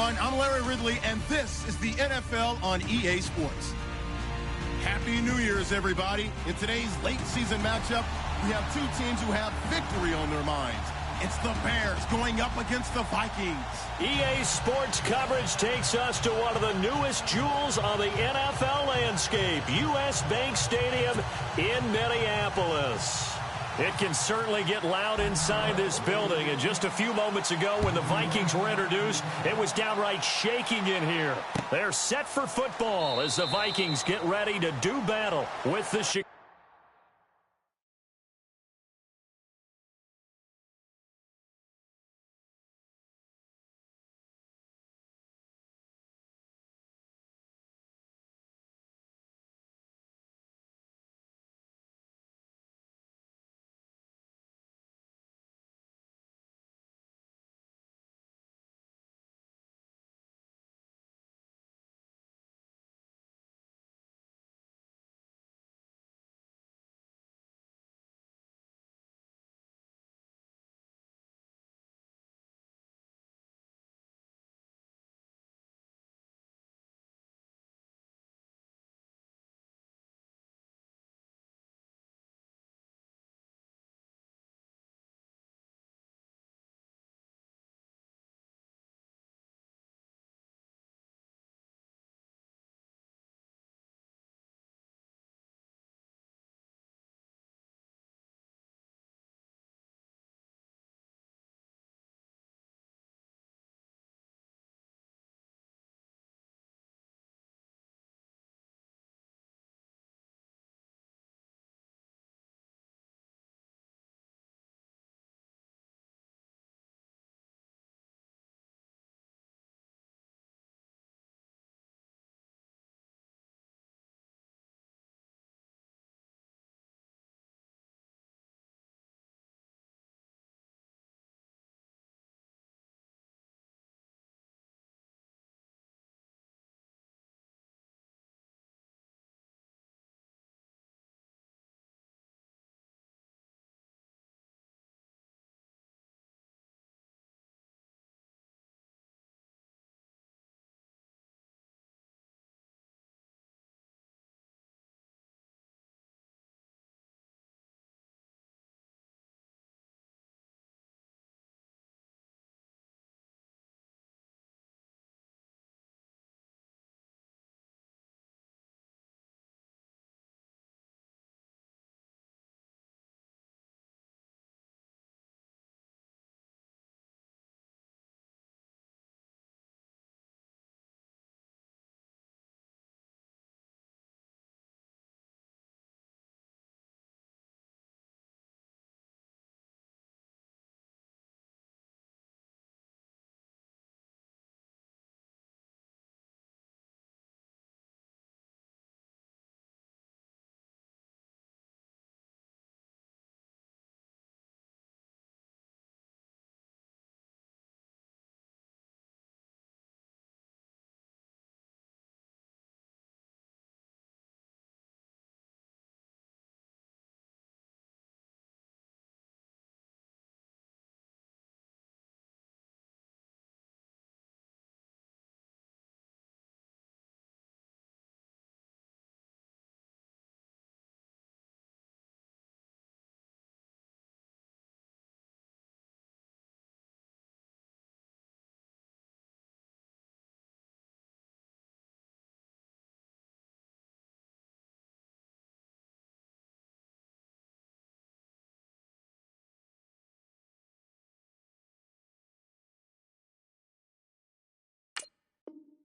everyone. I'm Larry Ridley, and this is the NFL on EA Sports. Happy New Year's, everybody. In today's late-season matchup, we have two teams who have victory on their minds. It's the Bears going up against the Vikings. EA Sports coverage takes us to one of the newest jewels on the NFL landscape, US Bank Stadium in Minneapolis. It can certainly get loud inside this building, and just a few moments ago when the Vikings were introduced, it was downright shaking in here. They're set for football as the Vikings get ready to do battle with the Chicago.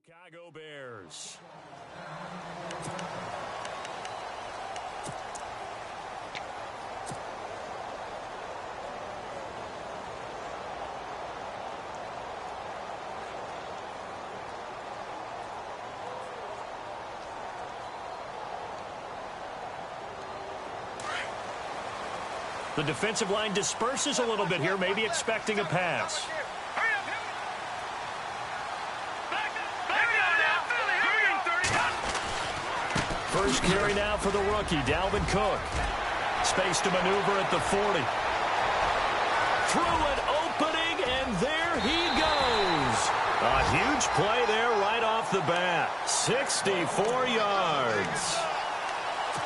Chicago Bears. The defensive line disperses a little bit here, maybe expecting a pass. First carry now for the rookie, Dalvin Cook. Space to maneuver at the 40. Through an opening, and there he goes. A huge play there right off the bat. 64 yards.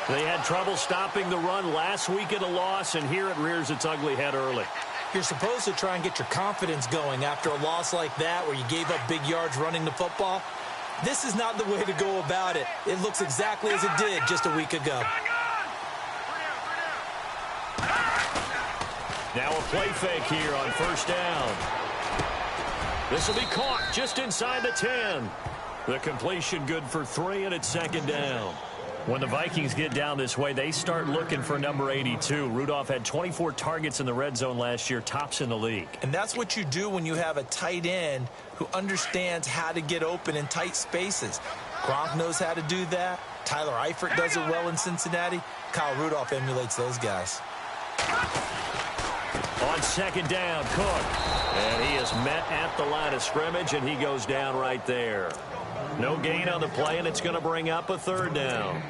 They had trouble stopping the run last week in a loss, and here it rears its ugly head early. You're supposed to try and get your confidence going after a loss like that where you gave up big yards running the football. This is not the way to go about it. It looks exactly as it did just a week ago. Now a play fake here on first down. This will be caught just inside the 10. The completion good for 3, and it's second down. When the Vikings get down this way, they start looking for number 82. Rudolph had 24 targets in the red zone last year, tops in the league. And that's what you do when you have a tight end who understands how to get open in tight spaces. Gronk knows how to do that. Tyler Eifert does it well in Cincinnati. Kyle Rudolph emulates those guys. On second down, Cook. And he is met at the line of scrimmage, and he goes down right there. No gain on the play, and it's going to bring up a third down.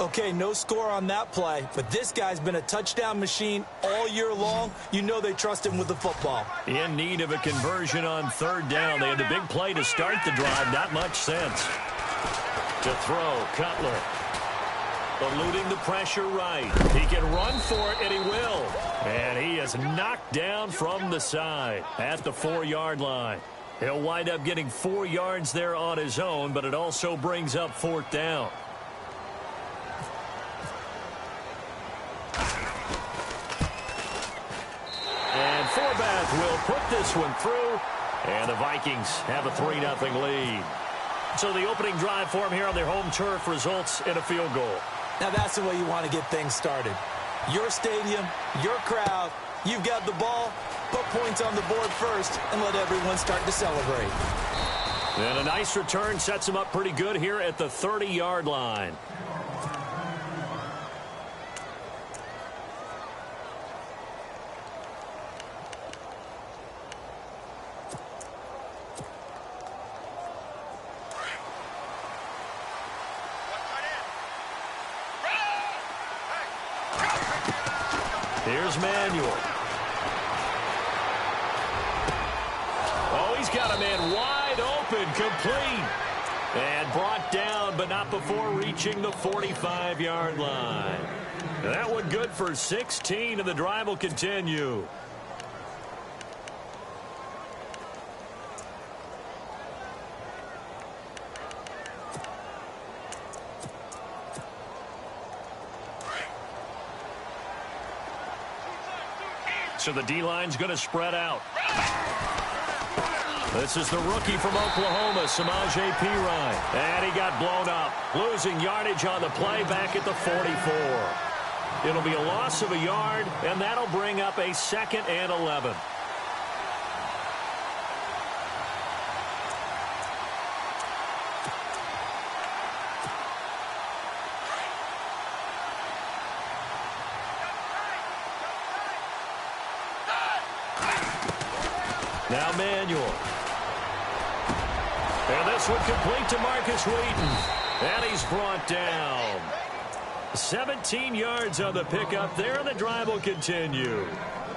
Okay, no score on that play, but this guy's been a touchdown machine all year long. You know they trust him with the football. In need of a conversion on third down. They had the big play to start the drive. Not much sense. To throw, Cutler. Eluding the pressure right. He can run for it, and he will. And he is knocked down from the side at the 4-yard line. He'll wind up getting 4 yards there on his own, but it also brings up fourth down. And Forbath will put this one through, and the Vikings have a 3-0 lead. So the opening drive for them here on their home turf results in a field goal. Now that's the way you want to get things started. Your stadium, your crowd, you've got the ball, put points on the board first, and let everyone start to celebrate. And a nice return sets them up pretty good here at the 30-yard line. Here's Manuel. Oh, he's got a man wide open, complete. And brought down, but not before reaching the 45-yard line. That one good for 16, and the drive will continue. So the D-line's going to spread out. This is the rookie from Oklahoma, Samaje Perine. And he got blown up, losing yardage on the play back at the 44. It'll be a loss of a yard, and that'll bring up a 2nd and 11. Now Manuel. And this one complete to Marcus Wheaton. And he's brought down. 17 yards on the pickup there, and the drive will continue.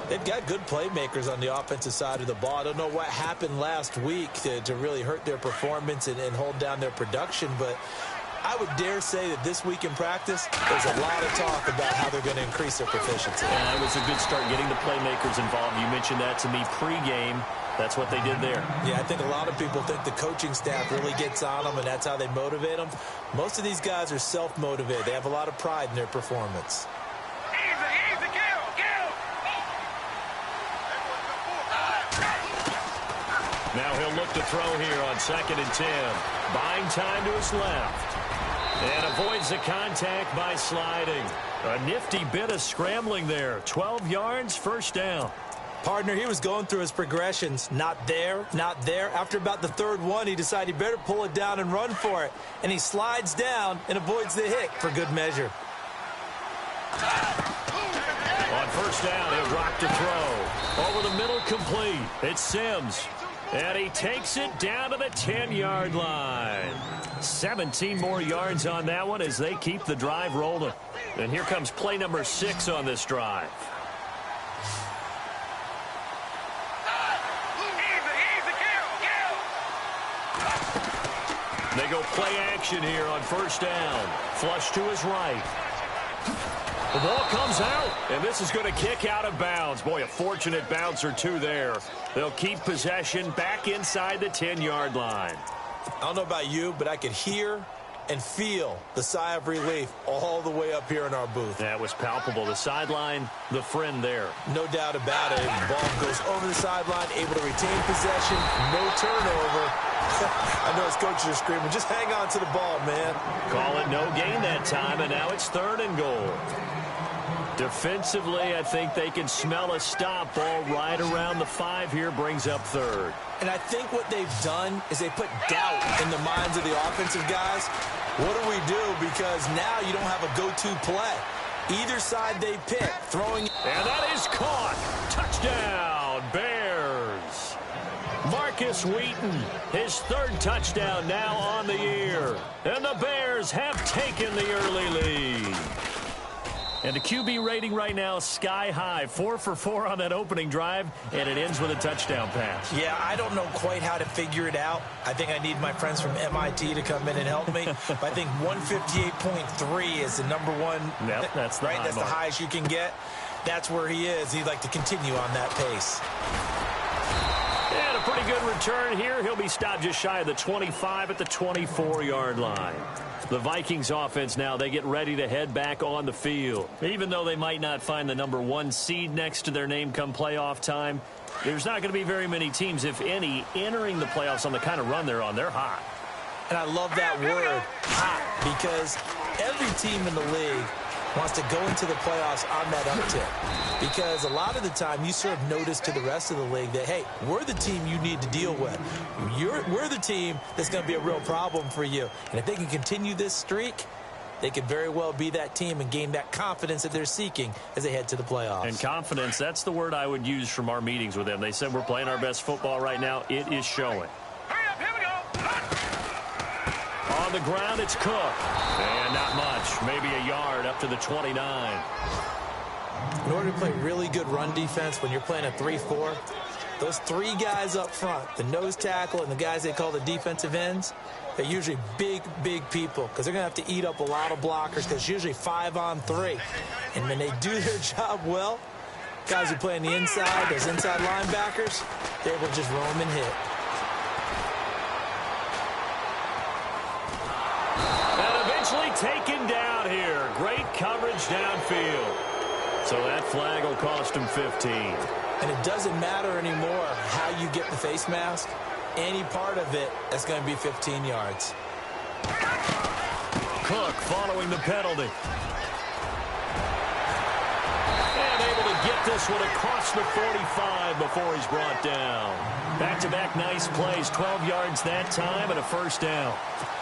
They've got good playmakers on the offensive side of the ball. I don't know what happened last week to really hurt their performance and hold down their production, but I would dare say that this week in practice, there's a lot of talk about how they're going to increase their proficiency. And it was a good start getting the playmakers involved. You mentioned that to me pregame. That's what they did there. Yeah, I think a lot of people think the coaching staff really gets on them, and that's how they motivate them. Most of these guys are self-motivated. They have a lot of pride in their performance. Now he'll look to throw here on 2nd and 10. Buying time to his left. And avoids the contact by sliding. A nifty bit of scrambling there. 12 yards, first down. Partner, he was going through his progressions. Not there, not there. After about the 3rd one, he decided he better pull it down and run for it. And he slides down and avoids the hit for good measure. On first down, he'll drop to throw. Over the middle, complete. It's Sims. And he takes it down to the 10-yard line. 17 more yards on that one as they keep the drive rolling. And here comes play number 6 on this drive. They go play action here on first down. Flush to his right. The ball comes out, and this is going to kick out of bounds. Boy, a fortunate bounce or two there. They'll keep possession back inside the 10-yard line. I don't know about you, but I could hear and feel the sigh of relief all the way up here in our booth. That was palpable. The sideline, the friend there. No doubt about it. The ball goes over the sideline, able to retain possession, no turnover. I know his coaches are screaming, just hang on to the ball, man. Call it no gain that time, and now it's 3rd and goal. Defensively, I think they can smell a stop. Ball right around the 5 here, brings up 3rd. And I think what they've done is they put doubt in the minds of the offensive guys. What do we do? Because now you don't have a go-to play. Either side they pick, throwing. And that is caught. Touchdown, Bears. Marcus Wheaton, his 3rd touchdown now on the year. And the Bears have taken the early lead. And the QB rating right now, sky high. 4 for 4 on that opening drive, and it ends with a touchdown pass. Yeah, I don't know quite how to figure it out. I think I need my friends from MIT to come in and help me. But I think 158.3 is the number one. Yep, that's the right. High That's mark. The highest you can get. That's where he is. He'd like to continue on that pace. And a pretty good return here. He'll be stopped just shy of the 25 at the 24-yard line. The Vikings offense now, they get ready to head back on the field. Even though they might not find the number 1 seed next to their name come playoff time, there's not going to be very many teams, if any, entering the playoffs on the kind of run they're on. They're hot. And I love that word, hot, because every team in the league wants to go into the playoffs on that uptick. Because a lot of the time you serve notice to the rest of the league that, hey, we're the team you need to deal with. We're the team that's going to be a real problem for you. And if they can continue this streak, they could very well be that team and gain that confidence that they're seeking as they head to the playoffs. And confidence, that's the word I would use from our meetings with them. They said we're playing our best football right now. It is showing. Hurry up, here we go. On the ground, it's Cook. And not much, maybe a yard up to the 29. In order to play really good run defense when you're playing a 3-4, those 3 guys up front, the nose tackle and the guys they call the defensive ends, they're usually big, big people because they're going to have to eat up a lot of blockers because it's usually 5-on-3. And when they do their job well, guys who play on the inside, those inside linebackers, they're able to just roam and hit. And eventually taken down here. Great coverage downfield. So that flag will cost him 15. And it doesn't matter anymore how you get the face mask. Any part of it, that's going to be 15 yards. Cook following the penalty. And able to get this one across the 45 before he's brought down. Back-to-back nice plays, 12 yards that time and a first down.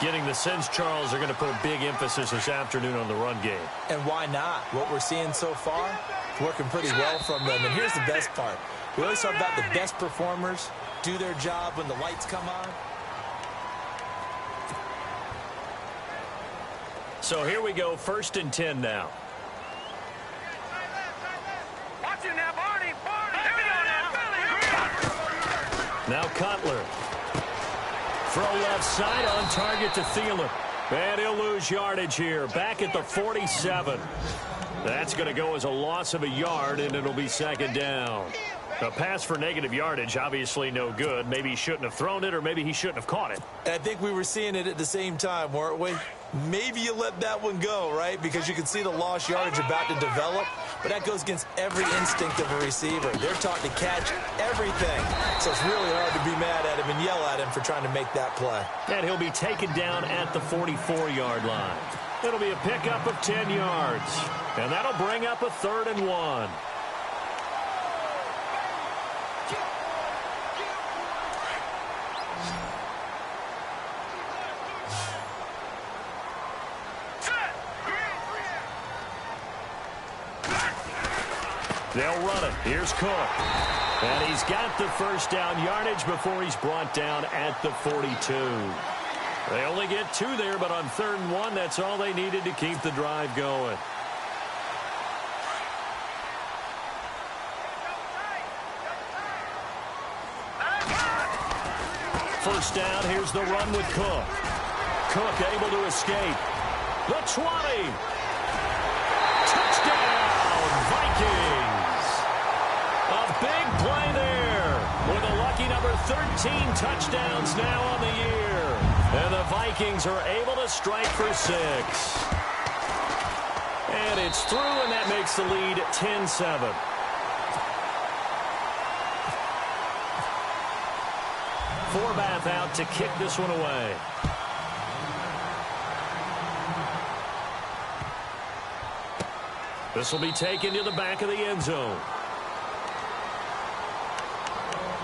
Getting the sense Charles are going to put a big emphasis this afternoon on the run game. And why not? What we're seeing so far, working pretty well from them. And here's the best part. We always talk about the best performers do their job when the lights come on. So here we go, 1st and 10 now. Watch it now, Barney. Here we go now. Now Cutler. Throw left side on target to Thielen. And he'll lose yardage here. Back at the 47. That's going to go as a loss of a yard, and it'll be 2nd down. A pass for negative yardage, obviously no good. Maybe he shouldn't have thrown it, or maybe he shouldn't have caught it. And I think we were seeing it at the same time, weren't we? Maybe you let that one go, right? Because you can see the lost yardage about to develop. But that goes against every instinct of a receiver. They're taught to catch everything. So it's really hard to be mad at him and yell at him for trying to make that play. And he'll be taken down at the 44-yard line. It'll be a pickup of 10 yards. And that'll bring up a 3rd and 1. They'll run it. Here's Cook. And he's got the first down yardage before he's brought down at the 42. They only get 2 there, but on 3rd and 1, that's all they needed to keep the drive going. First down, here's the run with Cook. Cook able to escape. The 20. Touchdown, Vikings. A big play there with a lucky number 13 touchdowns now on the year. And the Vikings are able to strike for 6. And it's through, and that makes the lead 10-7. Forbath out to kick this one away. This will be taken to the back of the end zone.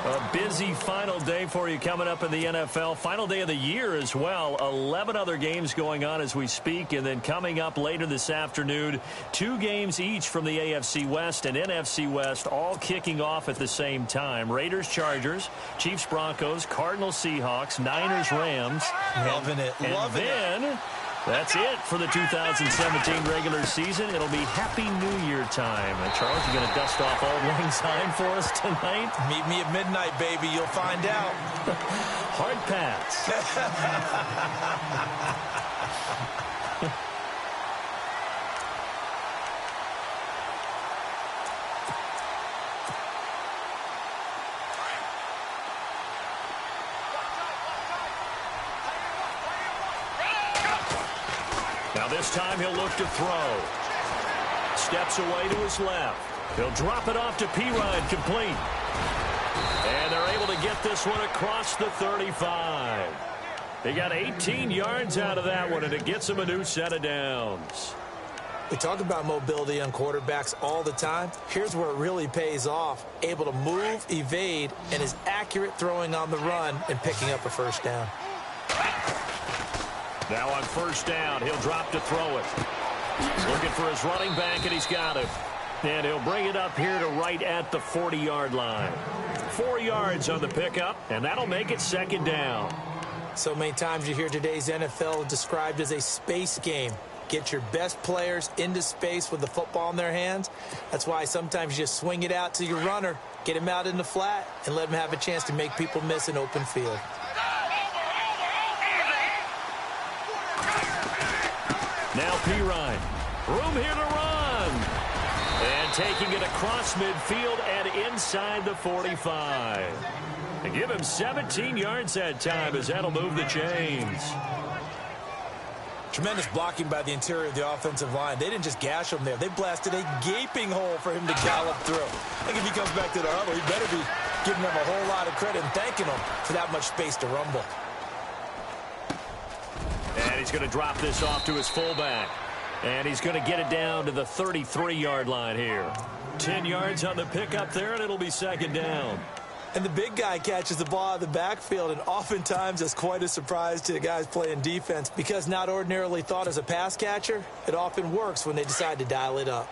A busy final day for you coming up in the NFL. Final day of the year as well. 11 other games going on as we speak. And then coming up later this afternoon, 2 games each from the AFC West and NFC West, all kicking off at the same time. Raiders, Chargers, Chiefs, Broncos, Cardinals, Seahawks, Niners, Rams. Loving it. Loving it. That's it for the 2017 regular season. It'll be Happy New Year time. Charles, you going to dust off Auld Lang Syne for us tonight? Meet me at midnight, baby. You'll find out. Hard pass. Now this time he'll look to throw. Steps away to his left. He'll drop it off to Pirine, complete. And they're able to get this one across the 35. They got 18 yards out of that one, and it gets him a new set of downs. We talk about mobility on quarterbacks all the time. Here's where it really pays off. Able to move, evade, and is accurate throwing on the run and picking up a first down. Now on first down, he'll drop to throw it. Looking for his running back, and he's got it. And he'll bring it up here to right at the 40-yard line. 4 yards on the pickup, and that'll make it second down. So many times you hear today's NFL described as a space game. Get your best players into space with the football in their hands. That's why sometimes you just swing it out to your runner, get him out in the flat, and let him have a chance to make people miss an open field. Now Pirine. Room here to run. And taking it across midfield and inside the 45. And give him 17 yards that time as that'll move the chains. Tremendous blocking by the interior of the offensive line. They didn't just gash him there. They blasted a gaping hole for him to gallop through. I think if he comes back to the huddle, he better be giving them a whole lot of credit and thanking them for that much space to rumble. And he's going to drop this off to his fullback. And he's going to get it down to the 33-yard line here. 10 yards on the pickup there, and it'll be second down. And the big guy catches the ball out of the backfield, and oftentimes it's quite a surprise to the guys playing defense because not ordinarily thought as a pass catcher, it often works when they decide to dial it up.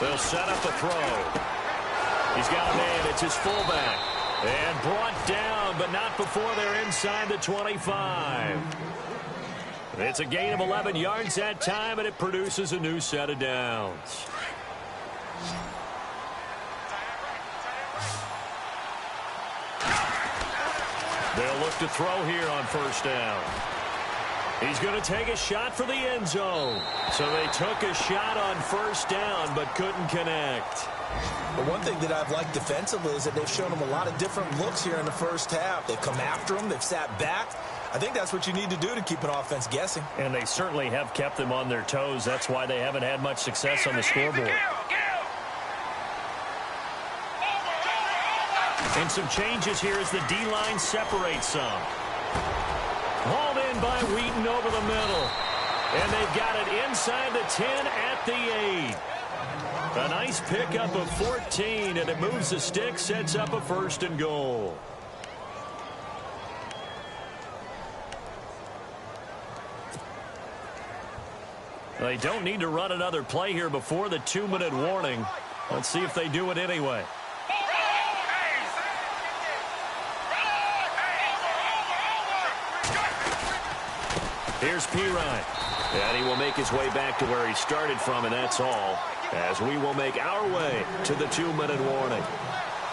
They'll set up a throw. He's got a man. It's his fullback. And brought down, but not before they're inside the 25. It's a gain of 11 yards that time, and it produces a new set of downs. They'll look to throw here on first down. He's going to take a shot for the end zone. So they took a shot on first down, but couldn't connect. But one thing that I've liked defensively is that they've shown them a lot of different looks here in the first half. They've come after them. They've sat back. I think that's what you need to do to keep an offense guessing. And they certainly have kept them on their toes. That's why they haven't had much success on the scoreboard. And some changes here as the D-line separates some. Hauled in by Wheaton over the middle. And they've got it inside the 10 at the 8. A nice pickup of 14, and it moves the stick, sets up a first and goal. They don't need to run another play here before the 2-minute warning. Let's see if they do it anyway. Here's Pirine. And he will make his way back to where he started from, and that's all, as we will make our way to the 2-minute warning.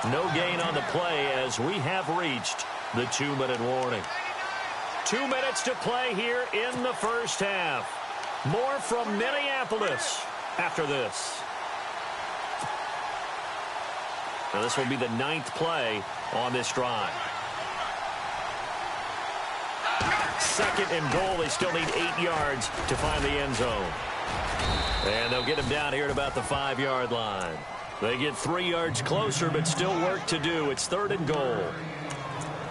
No gain on the play as we have reached the 2-minute warning. 2 minutes to play here in the first half. More from Minneapolis after this. Now this will be the 9th play on this drive. 2nd and goal. They still need 8 yards to find the end zone. And they'll get him down here at about the 5-yard line. They get 3 yards closer, but still work to do. It's 3rd and goal.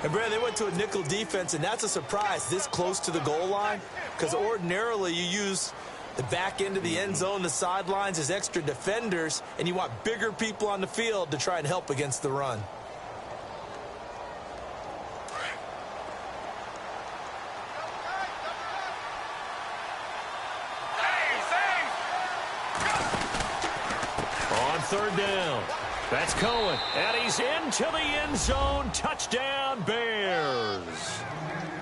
And Brad, they went to a nickel defense, and that's a surprise this close to the goal line, because ordinarily you use the back end of the end zone, the sidelines as extra defenders, and you want bigger people on the field to try and help against the run. On 3rd down, that's Cohen, and he's into the end zone. Touchdown, Bears.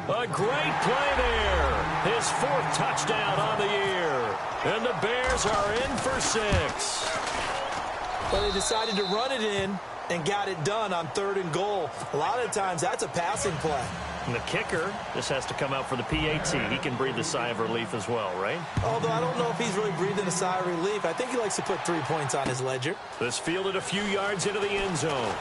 A great play there. His 4th touchdown on the year. And the Bears are in for 6. But they decided to run it in and got it done on 3rd and goal. A lot of times that's a passing play. And the kicker just has to come out for the PAT. He can breathe a sigh of relief as well, right? Although I don't know if he's really breathing a sigh of relief. I think he likes to put 3 points on his ledger. This fielded a few yards into the end zone.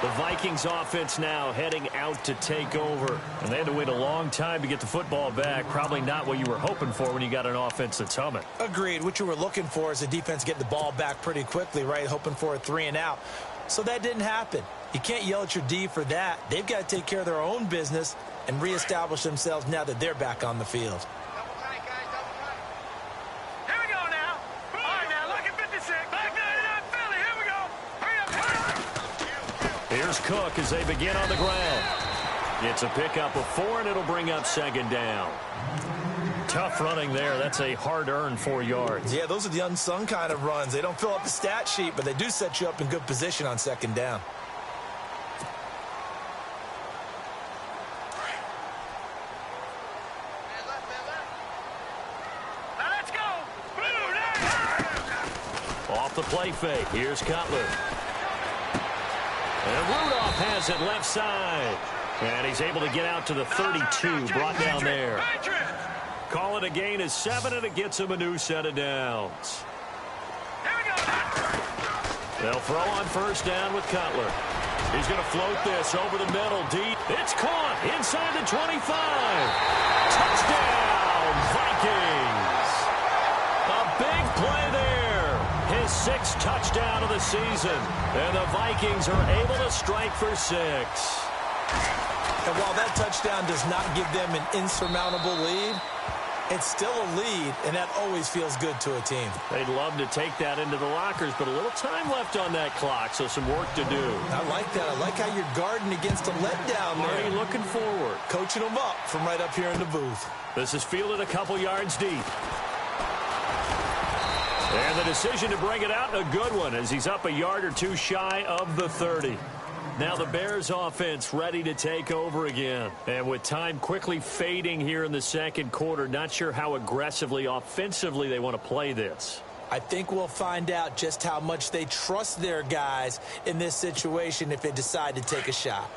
The Vikings offense now heading out to take over. And they had to wait a long time to get the football back. Probably not what you were hoping for when you got an offense that's humming. Agreed. What you were looking for is the defense getting the ball back pretty quickly, right? Hoping for a 3 and out. So that didn't happen. You can't yell at your D for that. They've got to take care of their own business and reestablish themselves now that they're back on the field. Here we go now. All right, now, look at 56. Back 99 Philly. Here we go. Hurry up, hurry up. Here's Cook as they begin on the ground. It's a pickup of 4, and it'll bring up 2nd down. Tough running there. That's a hard-earned 4 yards. Yeah, those are the unsung kind of runs. They don't fill up the stat sheet, but they do set you up in good position on 2nd down. Now let's go. Off the play fake. Here's Cutler. And Rudolph has it left side. And he's able to get out to the 32, brought down there. Call it a gain of 7, and it gets him a new set of downs. Here we go. They'll throw on 1st down with Cutler. He's going to float this over the middle deep. It's caught inside the 25. Touchdown, Vikings. A big play there. His 6th touchdown of the season. And the Vikings are able to strike for 6. And while that touchdown does not give them an insurmountable lead, it's still a lead, and that always feels good to a team. They'd love to take that into the lockers, but a little time left on that clock, so some work to do. I like that. I like how you're guarding against a letdown there. Already looking forward. Coaching them up from right up here in the booth. This is fielded a couple yards deep. And the decision to bring it out, a good one, as he's up a yard or 2 shy of the 30. Now the Bears offense ready to take over again. And with time quickly fading here in the 2nd quarter, not sure how aggressively, offensively they want to play this. I think we'll find out just how much they trust their guys in this situation if they decide to take a shot.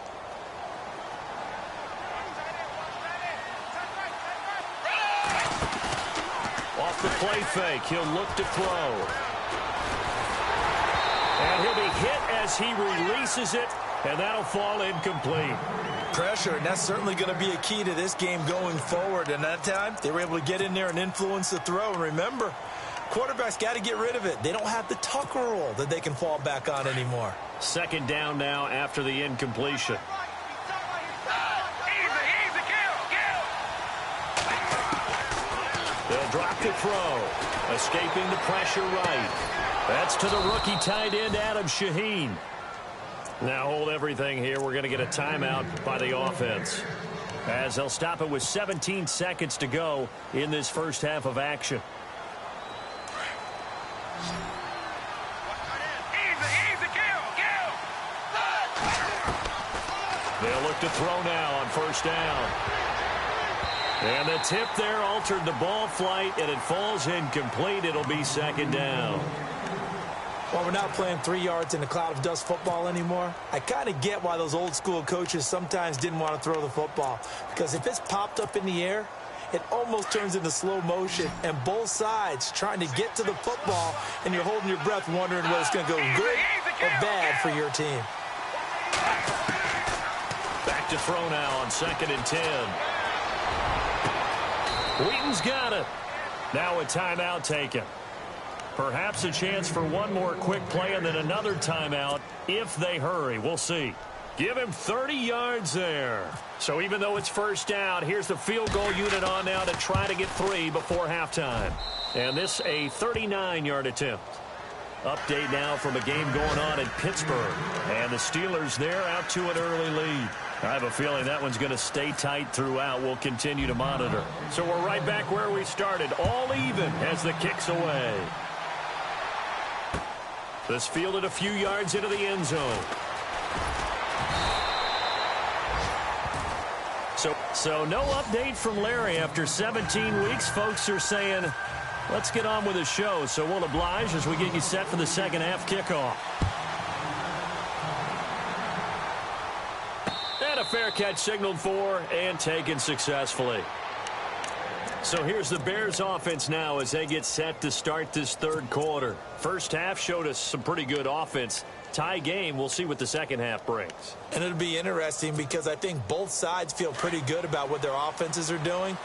Off the play fake, he'll look to throw. And he'll be hit as he releases it. And that'll fall incomplete. Pressure, and that's certainly going to be a key to this game going forward. And that time, they were able to get in there and influence the throw. And remember, quarterbacks got to get rid of it. They don't have the Tucker rule that they can fall back on anymore. 2nd down now after the incompletion. Easy, kill. They'll drop the throw. Escaping the pressure right. That's to the rookie tight end, Adam Shaheen. Now hold everything here. We're going to get a timeout by the offense, as they'll stop it with 17 seconds to go in this first half of action. Easy, kill. They'll look to throw now on 1st down. And the tip there altered the ball flight, and it falls incomplete. It'll be 2nd down. While we're not playing 3 yards in a cloud of dust football anymore, I kind of get why those old school coaches sometimes didn't want to throw the football. Because if it's popped up in the air, it almost turns into slow motion, and both sides trying to get to the football, and you're holding your breath wondering whether it's going to go good or bad for your team. Back to throw now on 2nd and 10. Wheaton's got it. Now a timeout taken. Perhaps a chance for one more quick play and then another timeout if they hurry. We'll see. Give him 30 yards there. So even though it's first down, here's the field goal unit on now to try to get 3 before halftime. And this a 39-yard attempt. Update now from a game going on in Pittsburgh. And the Steelers there out to an early lead. I have a feeling that one's going to stay tight throughout. We'll continue to monitor. So we're right back where we started, all even as the kick's away. This fielded a few yards into the end zone. So no update from Larry after 17 weeks. Folks are saying, let's get on with the show. So we'll oblige as we get you set for the second half kickoff. And a fair catch signaled for and taken successfully. So here's the Bears offense now as they get set to start this third quarter. First half showed us some pretty good offense. Tie game, we'll see what the second half brings. And it'll be interesting because I think both sides feel pretty good about what their offenses are doing.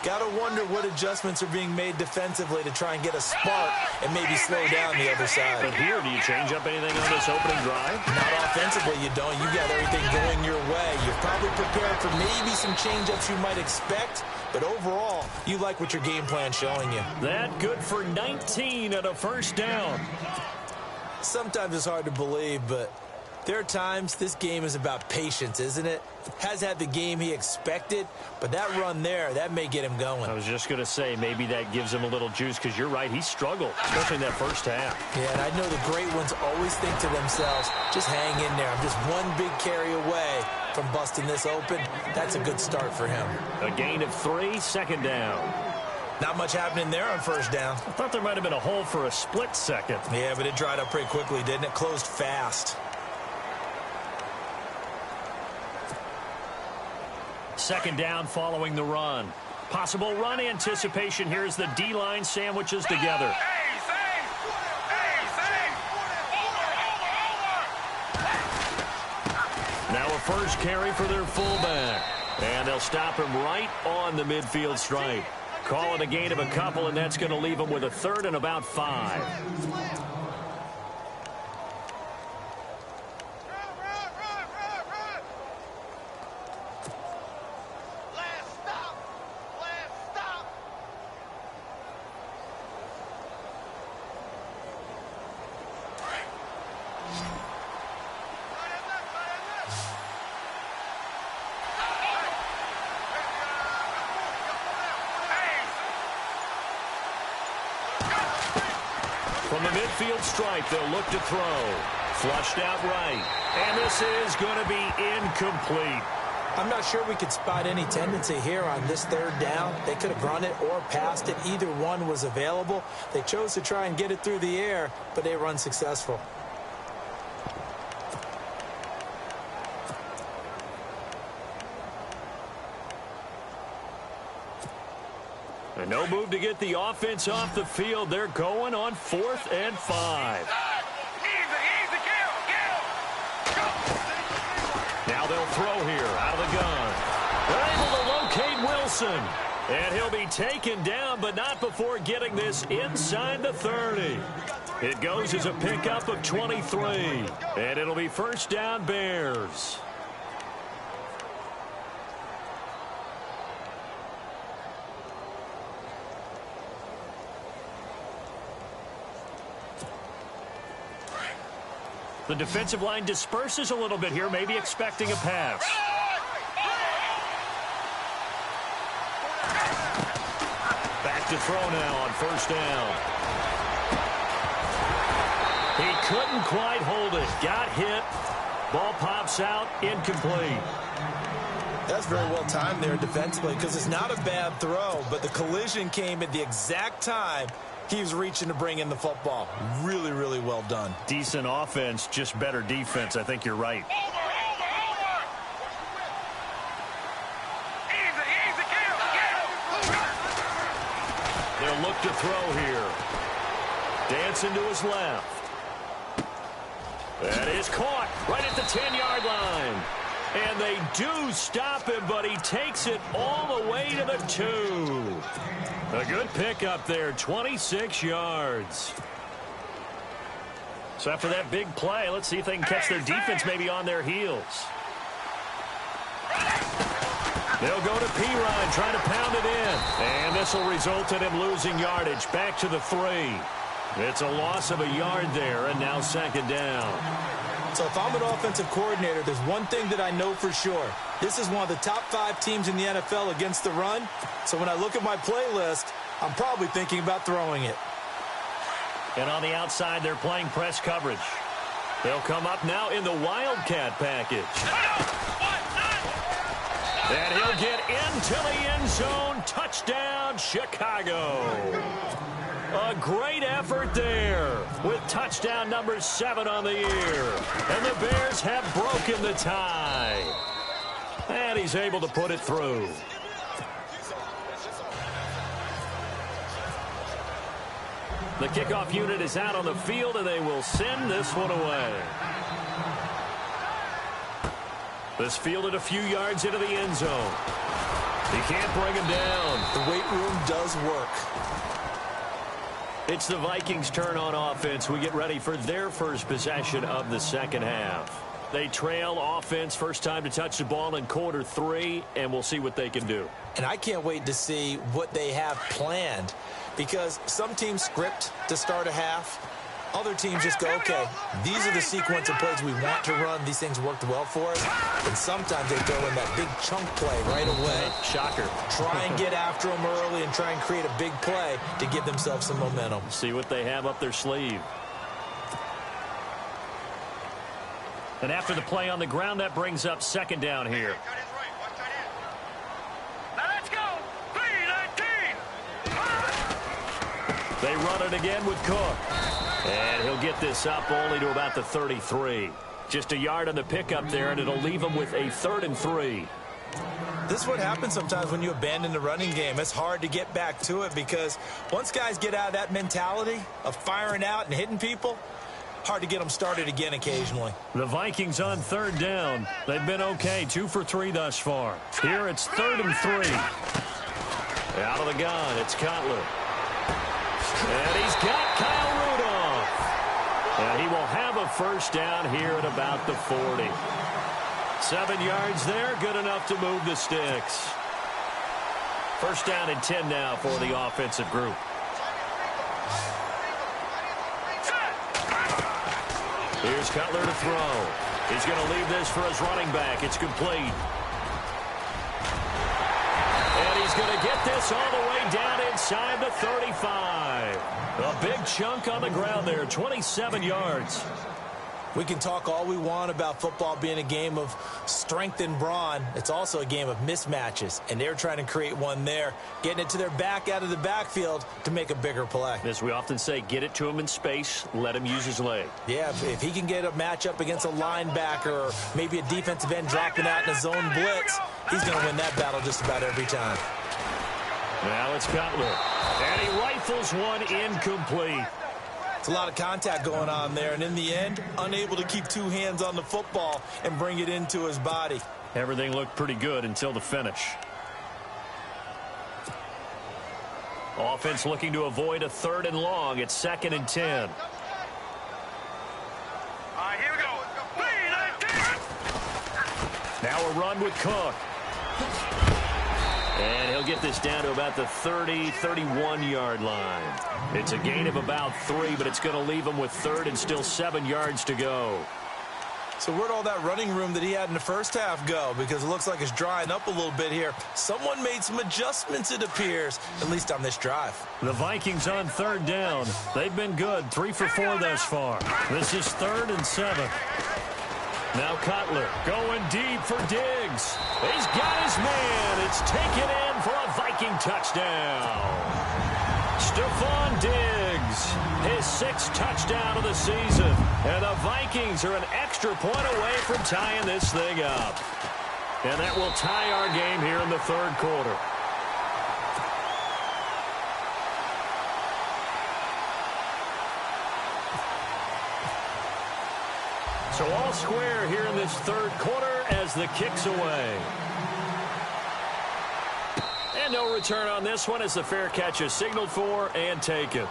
Got to wonder what adjustments are being made defensively to try and get a spark and maybe slow down the other side. But here, do you change up anything on this opening drive? Not offensively, you don't. You got everything going your way. You're probably prepared for maybe some change-ups you might expect, but overall, you like what your game plan's showing you. That good for 19 at a first down. Sometimes it's hard to believe, but there are times this game is about patience, isn't it? Has had the game he expected, but that run there, that may get him going. I was just going to say, maybe that gives him a little juice, because you're right, he struggled, especially in that first half. Yeah, and I know the great ones always think to themselves, just hang in there. I'm just one big carry away from busting this open. That's a good start for him. A gain of 3, second down. Not much happening there on first down. I thought there might have been a hole for a split second. Yeah, but it dried up pretty quickly, didn't it? Closed fast. Second down following the run. Possible run anticipation here as the D-line sandwiches together. Now a first carry for their fullback. And they'll stop him right on the midfield stripe. Call it a gain of a couple, and that's going to leave them with a third and about 5. From the midfield stripe, they'll look to throw. Flushed out right. And this is going to be incomplete. I'm not sure we could spot any tendency here on this third down. They could have run it or passed it. Either one was available. They chose to try and get it through the air, but they were unsuccessful. And no move to get the offense off the field. They're going on 4th and 5. Now they'll throw here out of the gun. They're able to locate Wilson. And he'll be taken down, but not before getting this inside the 30. It goes as a pickup of 23. And it'll be first down Bears. The defensive line disperses a little bit here, maybe expecting a pass. Back to throw now on first down. He couldn't quite hold it. Got hit. Ball pops out. Incomplete. That's very well timed there defensively because it's not a bad throw, but the collision came at the exact time He was reaching to bring in the football. Really, really well done. Decent offense, just better defense. I think you're right. They'll look to throw here. Dancing to his left. That is caught right at the 10-yard line. And they do stop him, but he takes it all the way to the 2. A good pickup there, 26 yards. So after that big play, let's see if they can catch their defense maybe on their heels. They'll go to Pirine, trying to pound it in. And this will result in him losing yardage. Back to the 3. It's a loss of a yard there, and now 2nd down. So if I'm an offensive coordinator, there's one thing that I know for sure. This is one of the top 5 teams in the NFL against the run. So when I look at my playlist, I'm probably thinking about throwing it. And on the outside, they're playing press coverage. They'll come up now in the Wildcat package. And he'll get into the end zone. Touchdown, Chicago. A great effort there with touchdown number 7 on the year. And the Bears have broken the tie. And he's able to put it through. The kickoff unit is out on the field, and they will send this one away. This fielded a few yards into the end zone. He can't bring him down. The weight room does work. It's the Vikings' turn on offense. We get ready for their first possession of the second half. They trail offense, first time to touch the ball in quarter 3, and we'll see what they can do. And I can't wait to see what they have planned, because some teams script to start a half. Other teams just go, okay, these are the sequence of plays we want to run. These things worked well for us. And sometimes they throw in that big chunk play right away. Shocker. Try and get after them early and try and create a big play to give themselves some momentum. See what they have up their sleeve. And after the play on the ground, that brings up 2nd down here. Now let's go. 3-19. They run it again with Cook. And he'll get this up only to about the 33. Just a yard on the pickup there, and it'll leave him with a 3rd and 3. This is what happens sometimes when you abandon the running game. It's hard to get back to it because once guys get out of that mentality of firing out and hitting people, hard to get them started again occasionally. The Vikings on 3rd down. They've been okay, 2 for 3 thus far. Here it's 3rd and 3. Out of the gun, it's Cutler. And he's got Kyle Rudolph. And he will have a first down here at about the 40. 7 yards there, good enough to move the sticks. First down and 10 now for the offensive group. Here's Cutler to throw. He's going to leave this for his running back. It's complete. And he's going to get this all the way down inside the 35. A big chunk on the ground there, 27 yards. We can talk all we want about football being a game of strength and brawn. It's also a game of mismatches, and they're trying to create one there, getting it to their back out of the backfield to make a bigger play. As we often say, get it to him in space, let him use his leg. Yeah, if he can get a matchup against a linebacker or maybe a defensive end dropping out in a zone blitz, he's going to win that battle just about every time. Now it's Cutler, and he rifles one incomplete. It's a lot of contact going on there, and in the end, unable to keep 2 hands on the football and bring it into his body. Everything looked pretty good until the finish. Offense looking to avoid a 3rd and long. It's 2nd and 10. All right, here we go. 3-19. Now a run with Cook. And he'll get this down to about the 30, 31-yard line. It's a gain of about 3, but it's going to leave him with 3rd and still 7 yards to go. So where'd all that running room that he had in the first half go? Because it looks like it's drying up a little bit here. Someone made some adjustments, it appears, at least on this drive. The Vikings on 3rd down. They've been good, 3 for 4 thus far. This is 3rd and 7. Now Cutler going deep for Diggs. He's got his man. It's taken in for a Viking touchdown. Stephon Diggs. his 6th touchdown of the season. And the Vikings are an extra point away from tying this thing up. And that will tie our game here in the 3rd quarter. So all square here in this 3rd quarter as the kick's away. And no return on this one as the fair catch is signaled for and taken.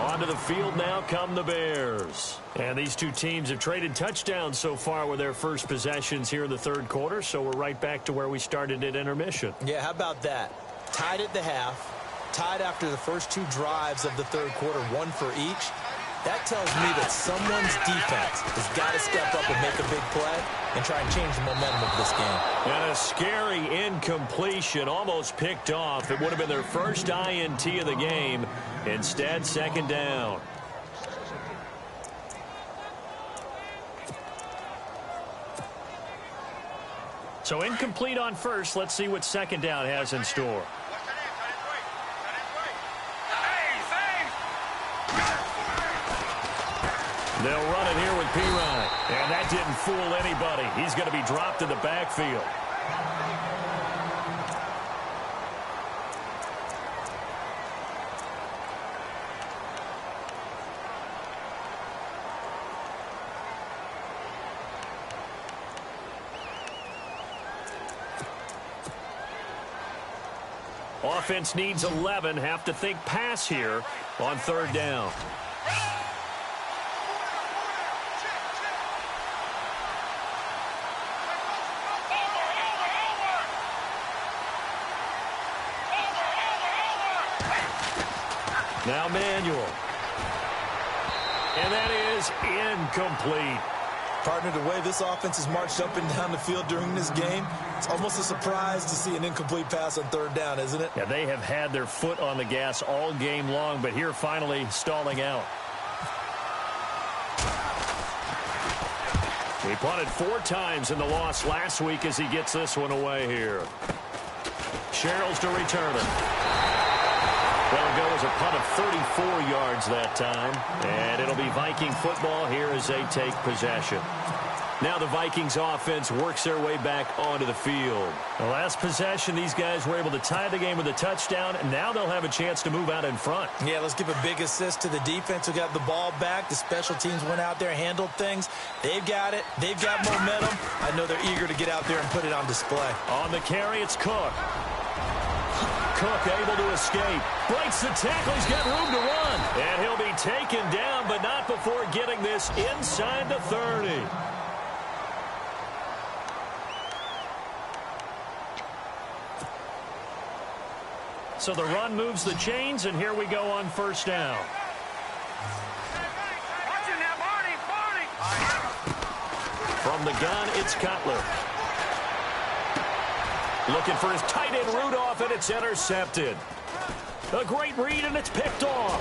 Onto the field now come the Bears. And these two teams have traded touchdowns so far with their first possessions here in the 3rd quarter, so we're right back to where we started at intermission. Yeah, how about that? Tied at the half, tied after the first 2 drives of the 3rd quarter, 1 for each. That tells me that someone's defense has got to step up and make a big play and try and change the momentum of this game. And a scary incompletion, almost picked off. It would have been their first INT of the game. Instead, 2nd down. So incomplete on first. Let's see what 2nd down has in store. They'll run it here with Pirine. And that didn't fool anybody. He's going to be dropped in the backfield. Offense needs 11. Have to think pass here on 3rd down. Now Manuel. And that is incomplete. Partner, the way this offense has marched up and down the field during this game, it's almost a surprise to see an incomplete pass on 3rd down, isn't it? Yeah, they have had their foot on the gas all game long, but here finally stalling out. He punted 4 times in the loss last week as he gets this one away here. Sherrills to return it. That'll go as a punt of 34 yards that time. And it'll be Viking football here as they take possession. Now the Vikings offense works their way back onto the field. The last possession, these guys were able to tie the game with a touchdown, and now they'll have a chance to move out in front. Yeah, let's give a big assist to the defense who got the ball back. The special teams went out there, handled things. They've got it. They've got momentum. I know they're eager to get out there and put it on display. On the carry, it's Cook. Cook able to escape. Breaks the tackle. He's got room to run. And he'll be taken down, but not before getting this inside the 30. So the run moves the chains, and here we go on 1st down. From the gun, it's Cutler. Looking for his tight end Rudolph, and it's intercepted. A great read, and it's picked off.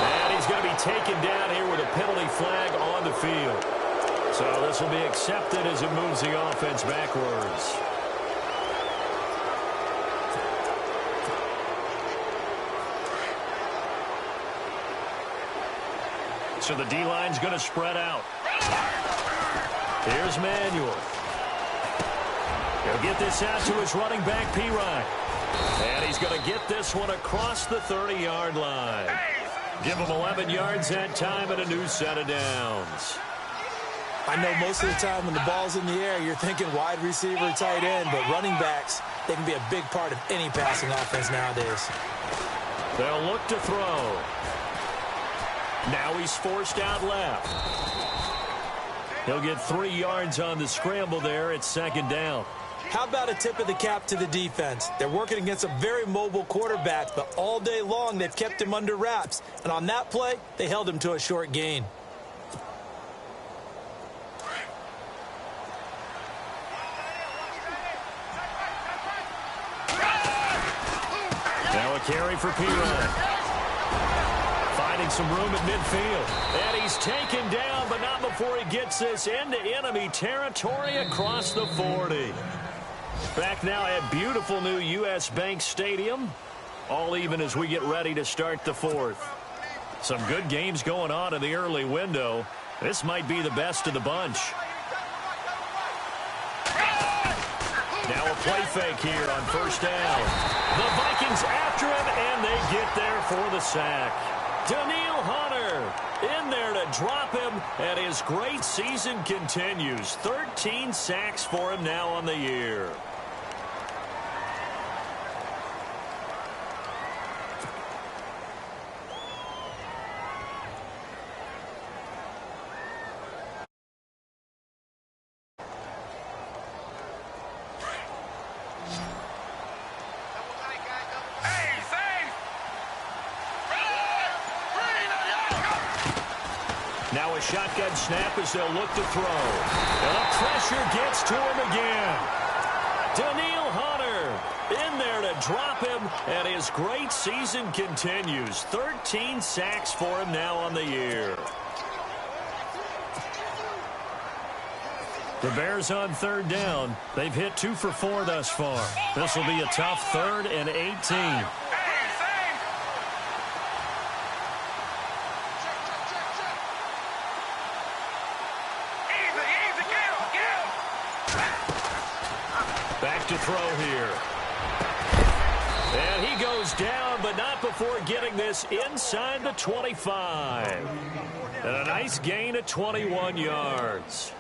And he's going to be taken down here with a penalty flag on the field. So this will be accepted as it moves the offense backwards. So the D-line's going to spread out. Here's Manuel. He'll get this out to his running back, Pirine. And he's going to get this one across the 30-yard line. Give him 11 yards that time and a new set of downs. I know most of the time when the ball's in the air, you're thinking wide receiver, tight end, but running backs, they can be a big part of any passing offense nowadays. They'll look to throw. Now he's forced out left. He'll get 3 yards on the scramble there. It's 2nd down. How about a tip of the cap to the defense? They're working against a very mobile quarterback, but all day long they've kept him under wraps. And on that play, they held him to a short gain. Now a carry for Pirine. Finding some room at midfield. And he's taken down, but not before he gets this into enemy territory across the 40. Back now at beautiful new U.S. Bank Stadium. All even as we get ready to start the fourth. Some good games going on in the early window. This might be the best of the bunch. Now a play fake here on first down. The Vikings after him, and they get there for the sack. Danielle Hunter in there to drop him, and his great season continues. 13 sacks for him now on the year. Now a shotgun snap as they'll look to throw. And the pressure gets to him again. Danielle Hunter in there to drop him, and his great season continues. 13 sacks for him now on the year. The Bears on third down. They've hit 2 for 4 thus far. This will be a tough 3rd and 18. Back to throw here. And he goes down, but not before getting this inside the 25. And a nice gain of 21 yards.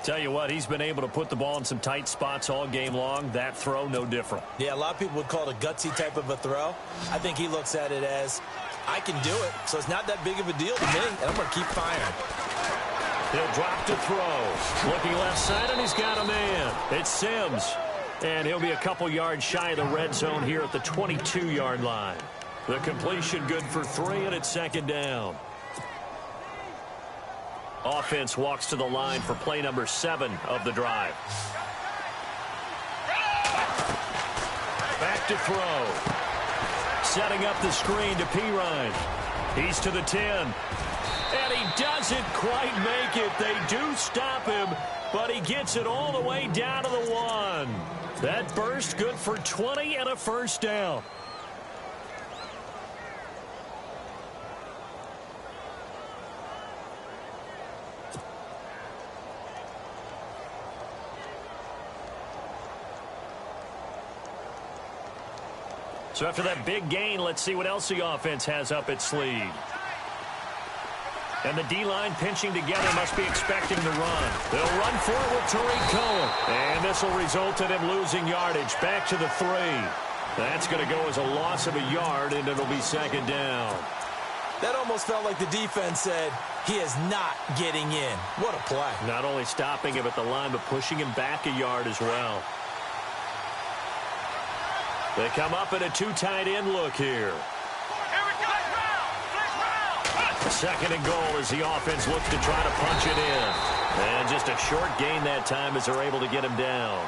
Tell you what, he's been able to put the ball in some tight spots all game long. That throw, no different. Yeah, a lot of people would call it a gutsy type of a throw. I think he looks at it as, I can do it, so it's not that big of a deal to me, and I'm going to keep firing. He'll drop to throw. Looking left side, and he's got a man. It's Sims. And he'll be a couple yards shy of the red zone here at the 22-yard line. The completion good for 3, and it's second down. Offense walks to the line for play number 7 of the drive. Back to throw. Setting up the screen to Pirine. He's to the 10. And he doesn't quite make it. They do stop him, but he gets it all the way down to the 1. That burst good for 20 and a first down. So after that big gain, let's see what else the offense has up its sleeve. And the D-line pinching together must be expecting the run. They'll run for it with Tariq Cohen. And this will result in him losing yardage. Back to the 3. That's going to go as a loss of a yard, and it'll be second down. That almost felt like the defense said, he is not getting in. What a play. Not only stopping him at the line, but pushing him back a yard as well. They come up in a 2 tight end look here. Second and goal as the offense looks to try to punch it in. And just a short gain that time as they're able to get him down.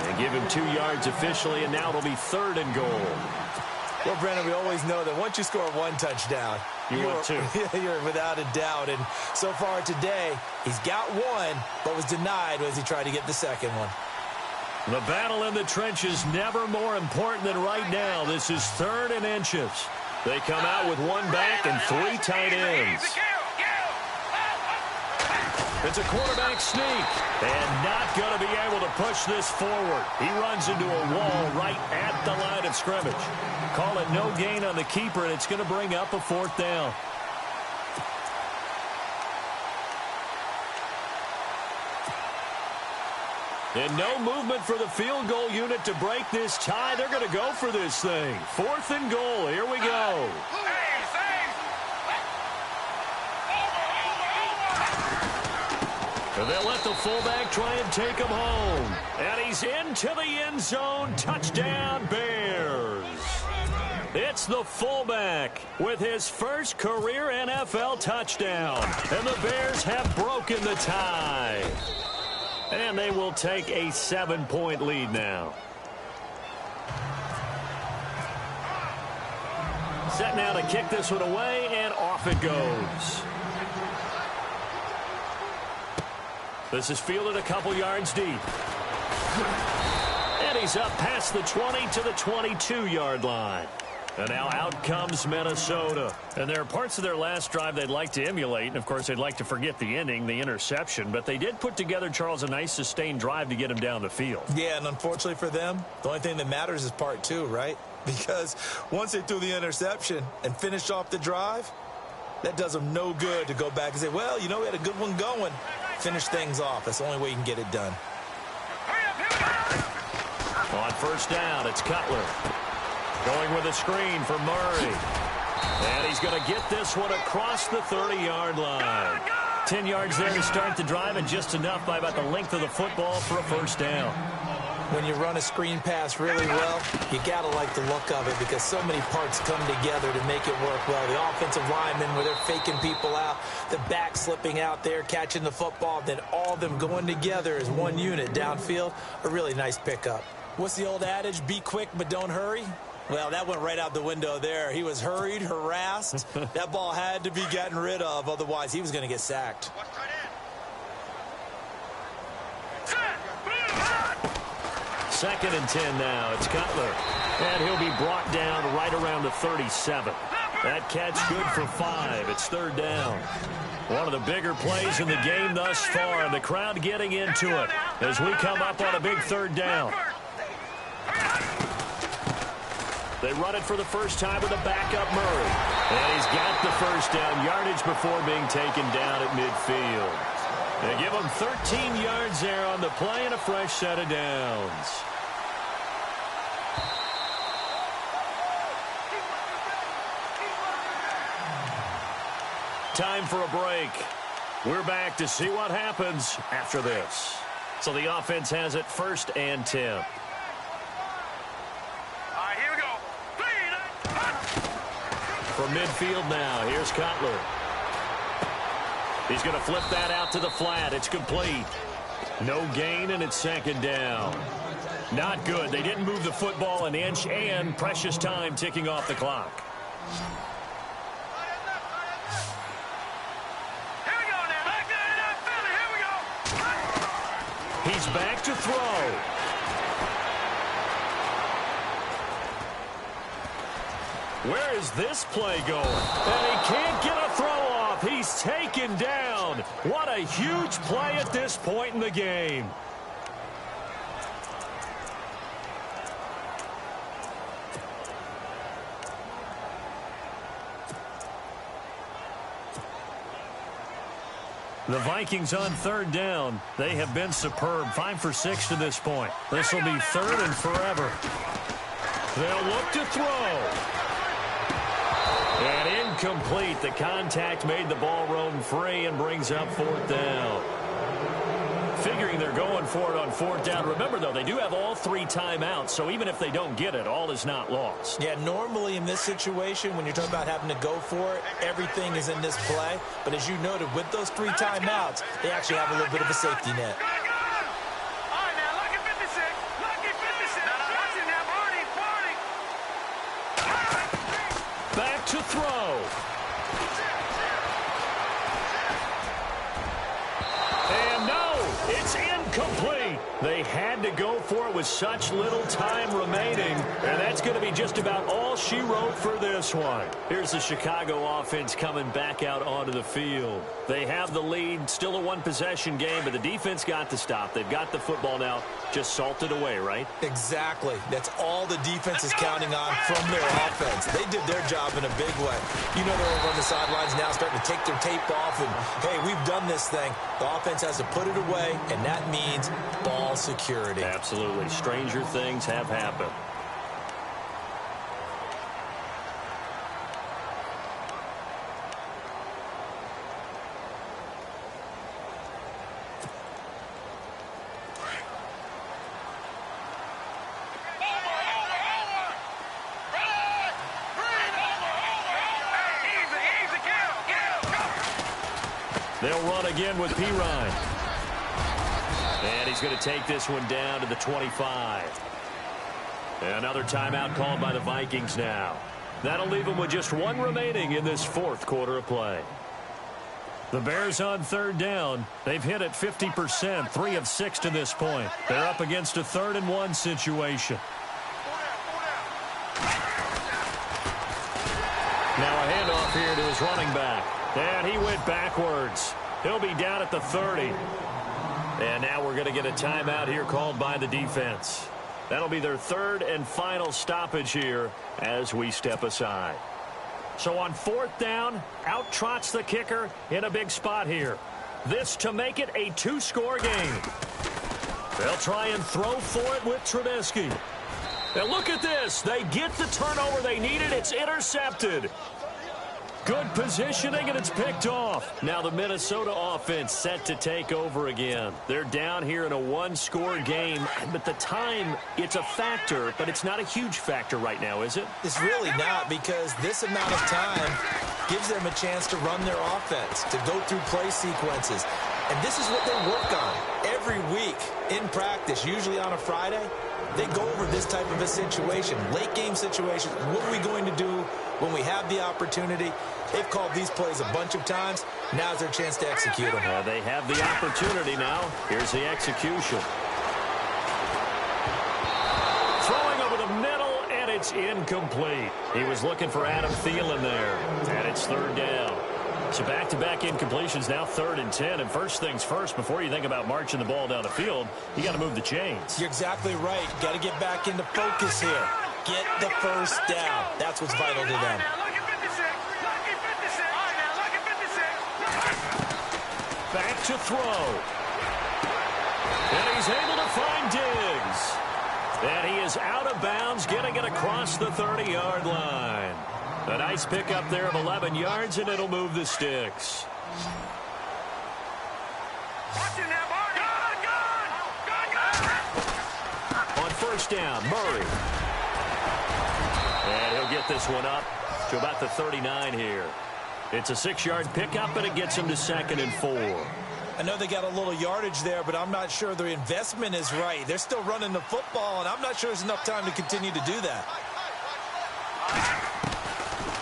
They give him 2 yards officially, and now it'll be 3rd and goal. Well, Brandon, we always know that once you score 1 touchdown, you're without a doubt. And so far today, he's got 1, but was denied as he tried to get the second one. The battle in the trenches never more important than right now. This is 3rd and inches. They come out with 1 back and 3 tight ends. It's a quarterback sneak, and not going to be able to push this forward. He runs into a wall right at the line of scrimmage. Call it no gain on the keeper, and it's going to bring up a 4th down. And no movement for the field goal unit to break this tie. They're going to go for this thing. 4th and goal. Here we go. And they'll let the fullback try and take him home. And he's into the end zone. Touchdown, Bears. It's the fullback with his first career NFL touchdown. And the Bears have broken the tie. And they will take a 7-point lead now. Set now to kick this one away, and off it goes. This is fielded a couple yards deep. And he's up past the 20 to the 22-yard line. And now out comes Minnesota. And there are parts of their last drive they'd like to emulate. And, of course, they'd like to forget the ending, the interception. But they did put together, Charles, a nice sustained drive to get him down the field. Yeah, and unfortunately for them, the only thing that matters is part two, right? Because once they threw the interception and finished off the drive, that does them no good to go back and say, well, you know, we had a good one going. Finish things off. That's the only way you can get it done. On first down, it's Cutler. Going with a screen for Murray. And he's going to get this one across the 30-yard line. 10 yards there to start the drive, and just enough by about the length of the football for a first down. When you run a screen pass really well, you got to like the look of it because so many parts come together to make it work well. The offensive linemen, where they're faking people out, the back slipping out there, catching the football, then all of them going together as one unit downfield. A really nice pickup. What's the old adage? Be quick, but don't hurry. Well, that went right out the window there. He was hurried, harassed. That ball had to be gotten rid of, otherwise he was going to get sacked. Second and 10 now. It's Cutler. And he'll be brought down right around the 37. That catch good for 5. It's third down. One of the bigger plays in the game thus far, and the crowd getting into it as we come up on a big third down. They run it for the first time with a backup Murray. And he's got the first down yardage before being taken down at midfield. They give him 13 yards there on the play and a fresh set of downs. Time for a break. We're back to see what happens after this. So the offense has it first and 10. From midfield now, here's Cutler. He's going to flip that out to the flat. It's complete. No gain, and it's second down. Not good. They didn't move the football an inch, and precious time ticking off the clock. Here we go now. Back there, Philly. Here we go. He's back to throw. Where is this play going? And he can't get a throw off. He's taken down. What a huge play at this point in the game. The Vikings on third down. They have been superb. 5 for 6 to this point. This will be third and forever. They'll look to throw. And incomplete. The contact made the ball roam free and brings up fourth down. Figuring they're going for it on fourth down. Remember, though, they do have all 3 timeouts, so even if they don't get it, all is not lost. Yeah, normally in this situation, when you're talking about having to go for it, everything is in this play. But as you noted, with those 3 timeouts, they actually have a little bit of a safety net. Back to throw. And no, it's incomplete. They had to go for it with such little time remaining, and that's going to be just about all she wrote for this one. Here's the Chicago offense coming back out onto the field. They have the lead, still a one-possession game, but the defense got the stop. They've got the football now, just salted away, right? Exactly. That's all the defense is counting on from their offense. They did their job in a big way. You know, they're over on the sidelines now starting to take their tape off, and, hey, we've done this thing. The offense has to put it away, and that means ball security. Absolutely. Stranger things have happened. They'll run again with Pirine. And he's going to take this one down to the 25. Another timeout called by the Vikings now. That'll leave them with just 1 remaining in this fourth quarter of play. The Bears on third down. They've hit it 50%, 3 of 6 to this point. They're up against a 3rd and 1 situation. his running back. And he went backwards. He'll be down at the 30. And now we're going to get a timeout here called by the defense. That'll be their third and final stoppage here as we step aside. So on 4th down, out trots the kicker in a big spot here. This to make it a 2-score game. They'll try and throw for it with Trubisky. And look at this. They get the turnover they needed. It's intercepted. Good positioning, and it's picked off. Now the Minnesota offense set to take over again. They're down here in a 1-score game, but the time, it's a factor, but it's not a huge factor right now, is it? It's really not, because this amount of time gives them a chance to run their offense, to go through play sequences. And this is what they work on every week in practice, usually on a Friday. They go over this type of a situation, late-game situation. What are we going to do when we have the opportunity? They've called these plays a bunch of times. Now's their chance to execute them. They have the opportunity now. Here's the execution. Throwing over the middle, and it's incomplete. He was looking for Adam Thielen there, and it's 3rd down. So back-to-back incompletions, now 3rd and 10. And first things first, before you think about marching the ball down the field, you got to move the chains. You're exactly right. Got to get back into focus here. Get the first down. That's what's vital to them. Back to throw. And he's able to find Diggs. And he is out of bounds, getting it across the 30-yard line. A nice pickup there of 11 yards, and it'll move the sticks. On 1st down, Murray. And he'll get this one up to about the 39 here. It's a 6-yard pickup, and it gets him to 2nd and 4. I know they got a little yardage there, but I'm not sure the investment is right. They're still running the football, and I'm not sure there's enough time to continue to do that.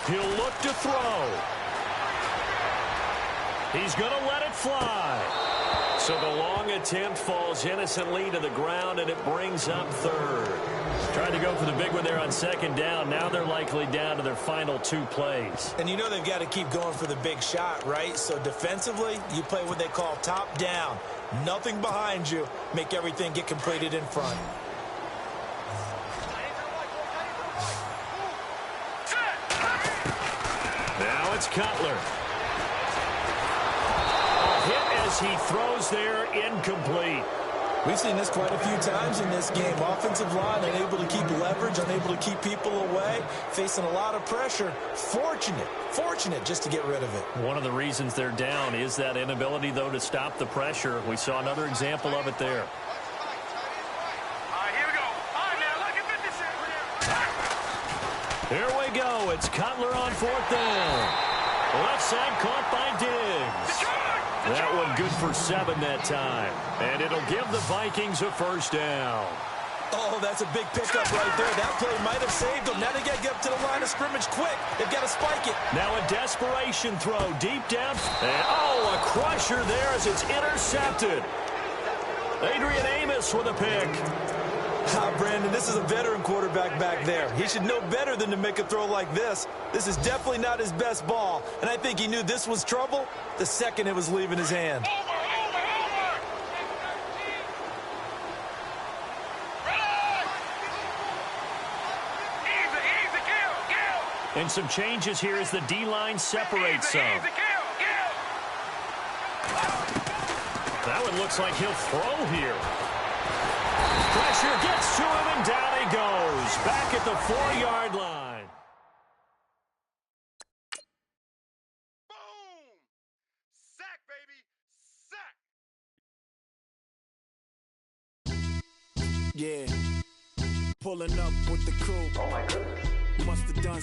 He'll look to throw. He's going to let it fly. So the long attempt falls innocently to the ground, and it brings up 3rd. Tried to go for the big one there on 2nd down. Now they're likely down to their final 2 plays. And you know they've got to keep going for the big shot, right? So defensively, you play what they call top down. Nothing behind you. Make everything get completed in front. Now it's Cutler. A hit as he throws there, incomplete. We've seen this quite a few times in this game. Offensive line unable to keep leverage, unable to keep people away, facing a lot of pressure. Fortunate just to get rid of it. One of the reasons they're down is that inability, though, to stop the pressure. We saw another example of it there. Here we go. It's Cutler on 4th down. Left side caught by Diggs. That one good for 7 that time. And it'll give the Vikings a 1st down. Oh, that's a big pickup right there. That play might have saved them. Now they got to get up to the line of scrimmage quick. They've got to spike it. Now a desperation throw deep down. And, a crusher there as it's intercepted. Adrian Amos with a pick. Brandon, this is a veteran quarterback back there. He should know better than to make a throw like this. This is definitely not his best ball, and I think he knew this was trouble the second it was leaving his hand. And some changes here as the D-line separates some. That one looks like he'll throw here. Pressure gets to him, and down he goes. Back at the 4-yard line. Boom! Sack, baby, sack! Yeah. Pulling up with the crew. Oh, my goodness. Must have done